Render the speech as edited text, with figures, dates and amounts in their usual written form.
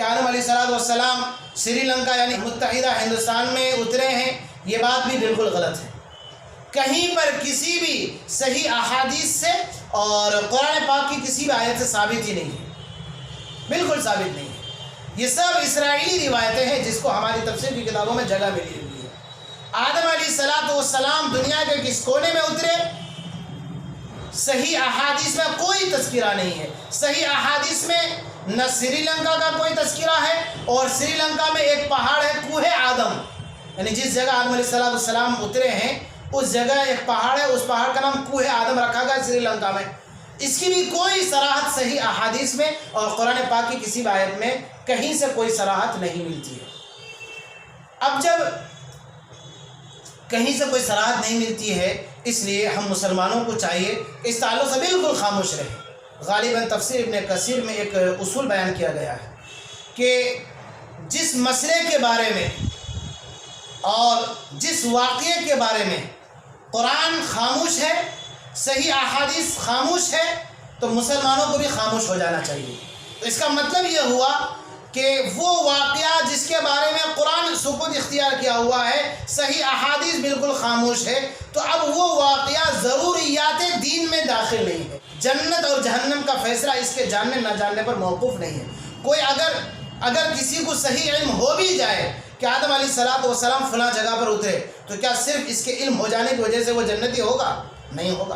کہ آدم علیہ السلام سری لنکا یعنی متحدہ ہندوستان میں اترے ہیں، یہ بات بھی بالکل غلط ہے۔ کہیں پر کسی بھی صحیح احادیث سے اور قرآن پاک کی کسی بھی آیت سے ثابت ہی نہیں ہے، بالکل ثابت نہیں ہے۔ یہ سب اسرائیلی روایتیں ہیں جس کو ہماری تفسیر کی کتابوں میں جگہ ملی ہوئی ہے۔ آدم علیہ السلام دنیا کے کس کونے میں اترے، صحیح احادیث میں کوئی تذکرہ نہیں ہے۔ صحیح احادیث میں نہ سری لنکا کا کوئی تذکرہ ہے، اور سری لنکا میں ایک پہاڑ ہے کوہ آدم، یعنی جس جگہ آدم علیہ السلام اترے ہیں اس جگہ ایک پہاڑ ہے، اس پہاڑ کا نام کوہ آدم رکھا گیا سری لنکا میں۔ اس کی بھی کوئی صراحت صحیح احادیث میں اور قرآن پاک کی کسی بھی آیت میں کہیں سے کوئی صراحت نہیں ملتی ہے۔ اب جب کہیں سے کوئی صراحت نہیں ملتی ہے، اس لیے ہم مسلمانوں کو چاہیے کہ اس تعلق سے بالکل خاموش رہیں۔ غالباً تفسیر ابن کثیر میں ایک اصول بیان کیا گیا ہے کہ جس مسئلے کے بارے میں اور جس واقعے کے بارے میں قرآن خاموش ہے، صحیح احادیث خاموش ہے، تو مسلمانوں کو بھی خاموش ہو جانا چاہیے۔ تو اس کا مطلب یہ ہوا کہ وہ واقعہ جس کے بارے میں قرآن سکوت اختیار کیا ہوا ہے، صحیح احادیث بالکل خاموش ہے، تو اب وہ واقعہ ضروریات دین میں داخل نہیں ہے۔ جنت اور جہنم کا فیصلہ اس کے جاننے نہ جاننے پر موقوف نہیں ہے۔ کوئی اگر کسی کو صحیح علم ہو بھی جائے کہ آدم علیہ السلام فلاں جگہ پر اترے، تو کیا صرف اس کے علم ہو جانے کی وجہ سے وہ جنتی ہوگا؟ نہیں ہوگا۔